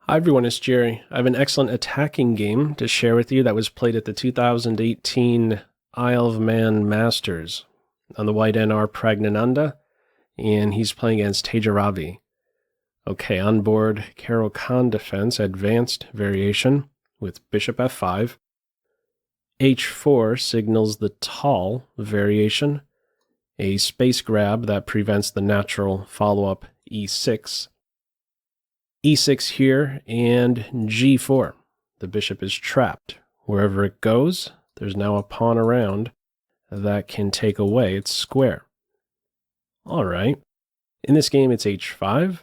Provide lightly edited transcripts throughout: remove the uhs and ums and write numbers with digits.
Hi everyone, it's Jerry. I have an excellent attacking game to share with you that was played at the 2018 Isle of Man Masters. On the white end are Praggnanandhaa, and he's playing against Teja Ravi. Okay, on board, Caro-Kann defense, advanced variation with bishop f5. h4 signals the tall variation, a space grab that prevents the natural follow-up e6. e6 here, and g4. The bishop is trapped. Wherever it goes, there's now a pawn around that can take away its square. All right. In this game, it's h5.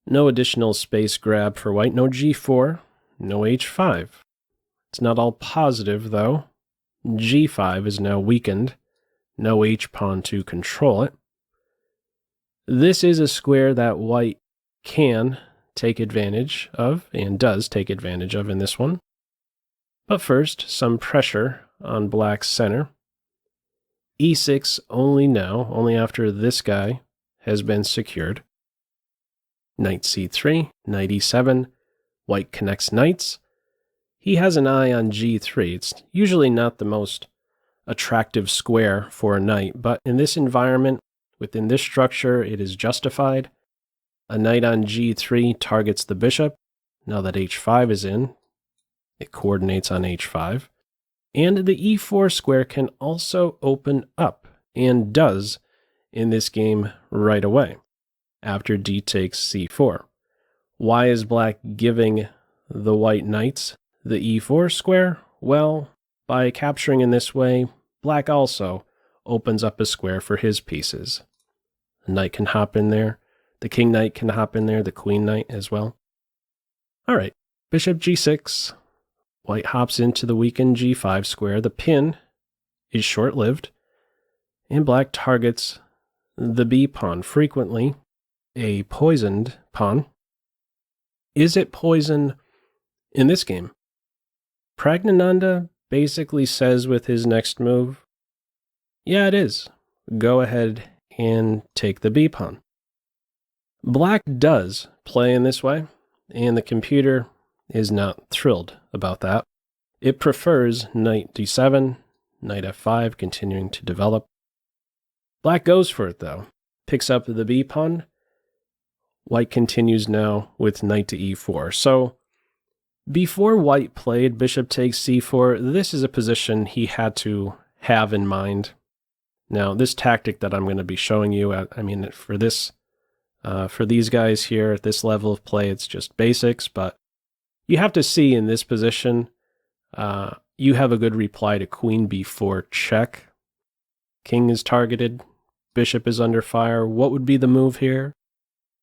No additional space grab for white. No g4. No h5. It's not all positive, though. g5 is now weakened. No h-pawn to control it. This is a square that white can take advantage of, and does take advantage of in this one. But first, some pressure on black's center. e6 only now, only after this guy has been secured. Knight c3, knight e7, white connects knights. He has an eye on g3. It's usually not the most attractive square for a knight, but in this environment, within this structure, it is justified. A knight on g3 targets the bishop. Now that h5 is in, it coordinates on h5. And the e4 square can also open up, and does in this game right away, after d takes c4. Why is black giving the white knights the e4 square? Well, by capturing in this way, black also opens up a square for his pieces. The knight can hop in there. The king knight can hop in there, the queen knight as well. All right, bishop g6. White hops into the weakened g5 square. The pin is short-lived, and black targets the b pawn, frequently a poisoned pawn. Is it poison in this game? Praggnanandhaa basically says with his next move, yeah, it is. Go ahead and take the b pawn. Black does play in this way, and the computer is not thrilled about that. It prefers knight d7, knight f5, continuing to develop. Black goes for it, though. Picks up the b pawn. White continues now with knight to e4. So, before white played bishop takes c4, this is a position he had to have in mind. Now, this tactic that I'm going to be showing you, for these guys here at this level of play, it's just basics, but you have to see in this position, you have a good reply to queen b4 check. King is targeted, bishop is under fire. What would be the move here?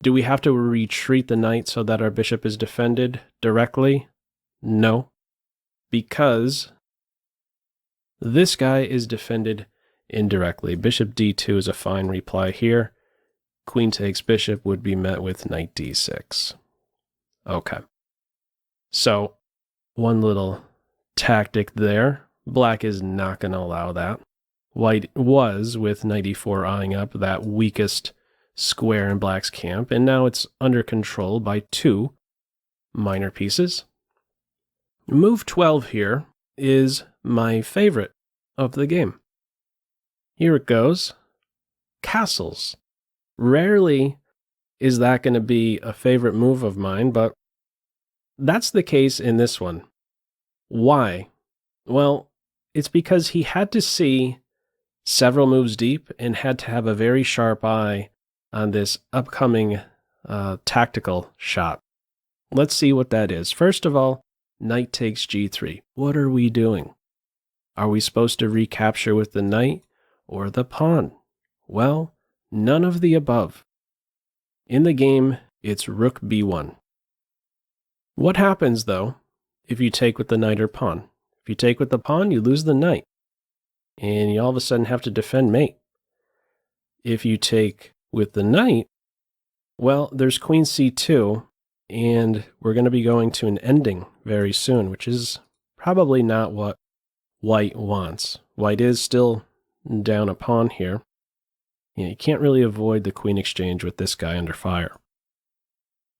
Do we have to retreat the knight so that our bishop is defended directly? No, because this guy is defended indirectly. Bishop d2 is a fine reply here. Queen takes bishop would be met with knight d6. Okay. So, one little tactic there. Black is not going to allow that. White was, with knight e4 eyeing up, that weakest square in black's camp, and now it's under control by two minor pieces. Move 12 here is my favorite of the game. Here it goes. Castles. Rarely is that going to be a favorite move of mine, but that's the case in this one. Why? Well, it's because he had to see several moves deep and had to have a very sharp eye on this upcoming tactical shot. Let's see what that is. First of all, knight takes g3. What are we doing? Are we supposed to recapture with the knight or the pawn? Well, none of the above. In the game, it's rook b1. What happens, though, if you take with the knight or pawn? If you take with the pawn, you lose the knight, and you all of a sudden have to defend mate. If you take with the knight, well, there's queen c2, and we're going to be going to an ending very soon, which is probably not what white wants. White is still down a pawn here. You can't really avoid the queen exchange with this guy under fire.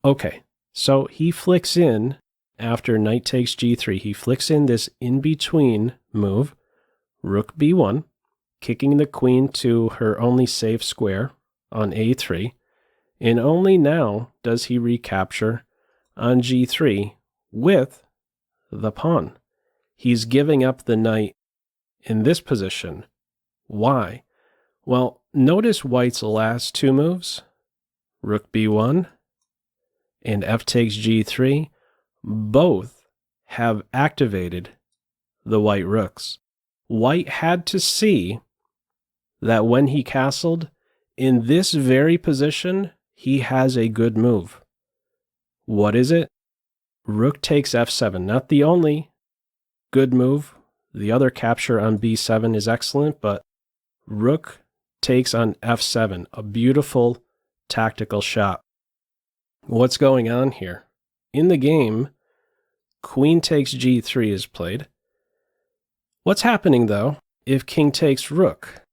Okay, So he flicks in, after knight takes g3, he flicks in this in-between move, rook b1, kicking the queen to her only safe square on a3, and only now does he recapture on g3 with the pawn. He's giving up the knight in this position. Why? Well, notice white's last two moves, rook b1 and f takes g3, both have activated the white rooks. White had to see that when he castled, in this very position, he has a good move. What is it? Rook takes f7, not the only good move. The other capture on b7 is excellent, but rook takes on f7, a beautiful tactical shot. What's going on here? In the game, queen takes g3 is played. What's happening, though, if king takes rook?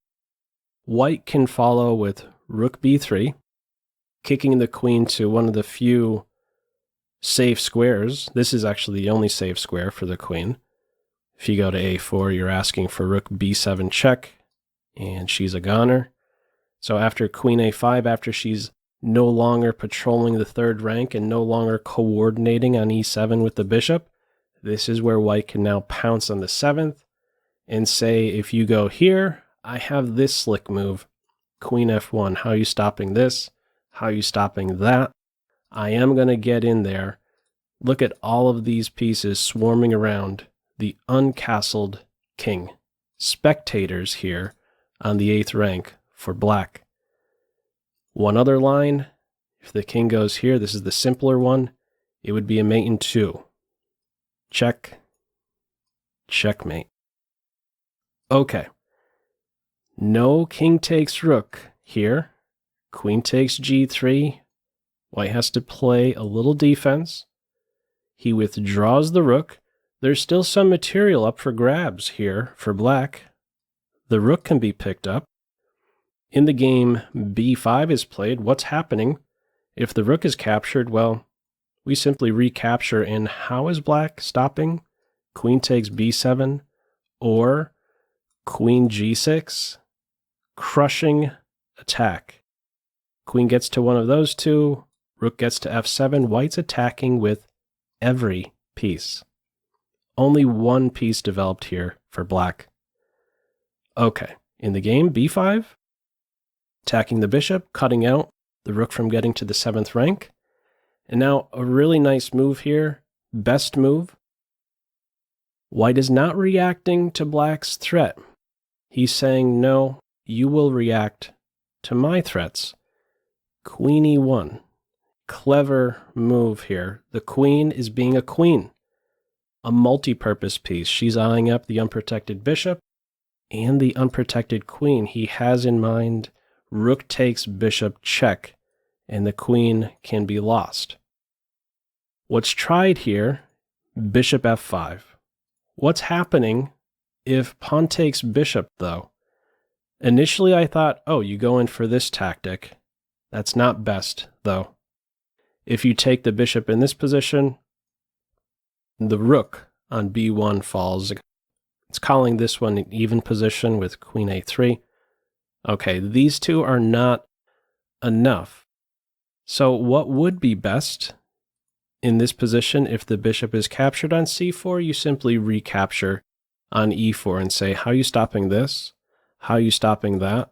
White can follow with rook b3, kicking the queen to one of the few safe squares. This is actually the only safe square for the queen. If you go to a4, you're asking for rook b7 check, and she's a goner. So after queen a5, after she's no longer patrolling the third rank and no longer coordinating on e7 with the bishop, this is where white can now pounce on the 7th and say, if you go here, I have this slick move, queen f1. How are you stopping this? How are you stopping that? I am going to get in there. Look at all of these pieces swarming around the uncastled king. Spectators here on the 8th rank for black. One other line, if the king goes here, this is the simpler one, it would be a mate in 2. Check. Checkmate. Okay. No king takes rook here. Queen takes g3. White has to play a little defense. He withdraws the rook. There's still some material up for grabs here for black. The rook can be picked up. In the game, b5 is played. What's happening? If the rook is captured, well, we simply recapture. And how is black stopping? Queen takes b7 or queen g6, crushing attack. Queen gets to one of those two, rook gets to f7. White's attacking with every piece. Only one piece developed here for black. Okay, in the game, b5, attacking the bishop, cutting out the rook from getting to the 7th rank. And now a really nice move here, best move. White is not reacting to black's threat. He's saying, no, you will react to my threats. Queen e1. Clever move here. The queen is being a queen. A multi-purpose piece. She's eyeing up the unprotected bishop and the unprotected queen. He has in mind rook takes bishop check, and the queen can be lost. What's tried here? Bishop f5. What's happening if pawn takes bishop, though? Initially, I thought, oh, you go in for this tactic. That's not best, though. If you take the bishop in this position, the rook on b1 falls. It's calling this one an even position with queen a3. Okay, these two are not enough. So what would be best in this position if the bishop is captured on c4? You simply recapture on e4 and say, how are you stopping this? How are you stopping that?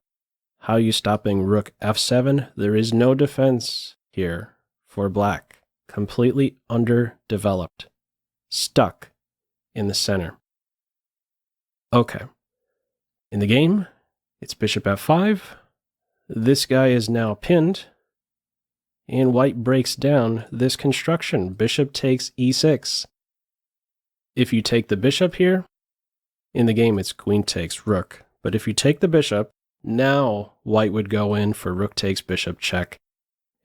How are you stopping rook f7? There is no defense here for black. Completely underdeveloped. Stuck in the center. Okay. In the game, it's bishop f5. This guy is now pinned, and white breaks down this construction. Bishop takes e6. If you take the bishop here, in the game it's queen takes rook. But if you take the bishop, now white would go in for rook takes bishop check.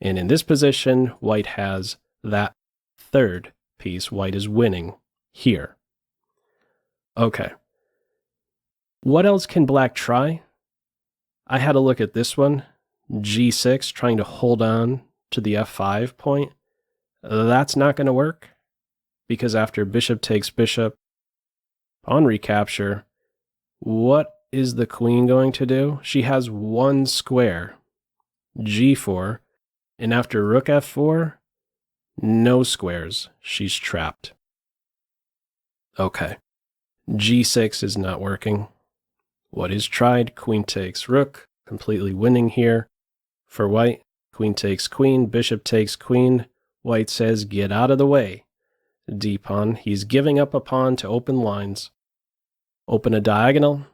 And in this position, white has that third piece. White is winning here. Okay. What else can black try? I had a look at this one. G6, trying to hold on to the f5 point. That's not going to work, because after bishop takes bishop, pawn recapture, what is the queen going to do? She has one square, g4, and after rook f4, no squares. She's trapped. Okay, g6 is not working. What is tried? Queen takes rook, completely winning here. For white, queen takes queen, bishop takes queen. White says, get out of the way. D-pawn, he's giving up a pawn to open lines. Open a diagonal.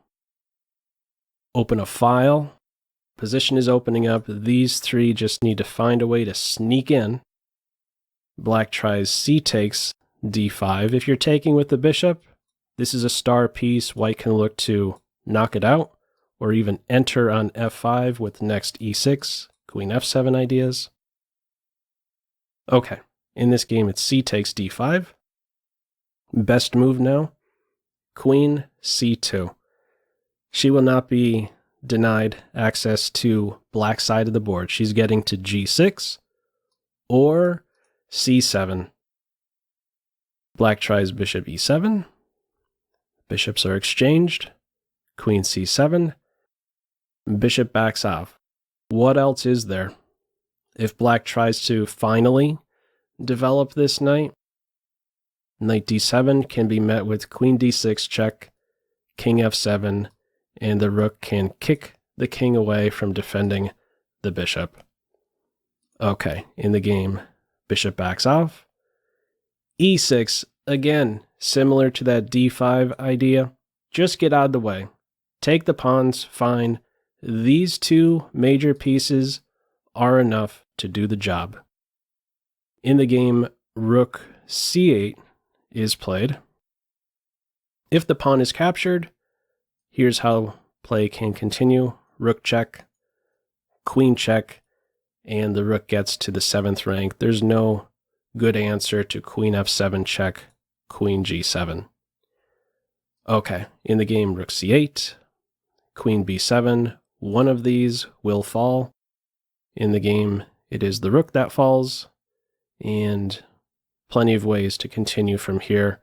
Open a file. Position is opening up. These three just need to find a way to sneak in. Black tries c takes d5. If you're taking with the bishop, this is a star piece. White can look to knock it out, or even enter on f5 with next e6, queen f7 ideas. Okay, in this game it's c takes d5. Best move now, queen c2. She will not be denied access to black side of the board. She's getting to g6 or c7. Black tries bishop e7. Bishops are exchanged. Queen c7. Bishop backs off. What else is there? If black tries to finally develop this knight, knight d7 can be met with queen d6 check, king f7, and the rook can kick the king away from defending the bishop. Okay, in the game, bishop backs off. e6, again, similar to that d5 idea. Just get out of the way. Take the pawns, fine. These two major pieces are enough to do the job. In the game, rook c8 is played. If the pawn is captured, here's how play can continue. Rook check, queen check, and the rook gets to the 7th rank. There's no good answer to queen f7 check, queen g7. Okay, in the game, rook c8, queen b7, one of these will fall. In the game, it is the rook that falls, and plenty of ways to continue from here.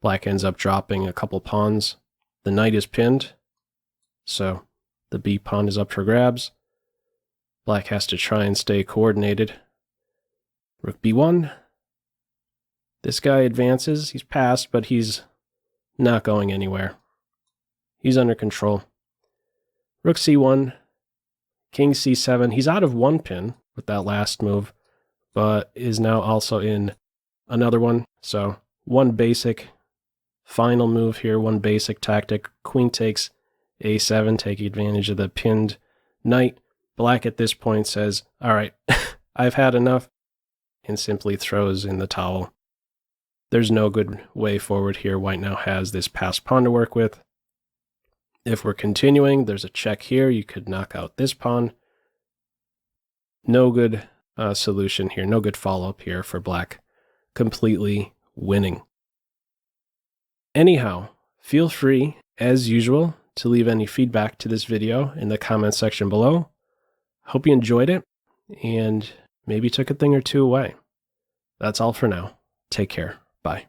Black ends up dropping a couple pawns. The knight is pinned, so the b pawn is up for grabs. Black has to try and stay coordinated. Rook b1. This guy advances. He's passed, but he's not going anywhere. He's under control. Rook c1, king c7. He's out of one pin with that last move, but is now also in another one. So one basic final move here, one basic tactic. Queen takes a7, taking advantage of the pinned knight. Black at this point says, all right, I've had enough, and simply throws in the towel. There's no good way forward here. White now has this passed pawn to work with. If we're continuing, there's a check here. You could knock out this pawn. No good solution here. No good follow-up here for black. Completely winning. Anyhow, feel free, as usual, to leave any feedback to this video in the comment section below. Hope you enjoyed it and maybe took a thing or two away. That's all for now. Take care. Bye.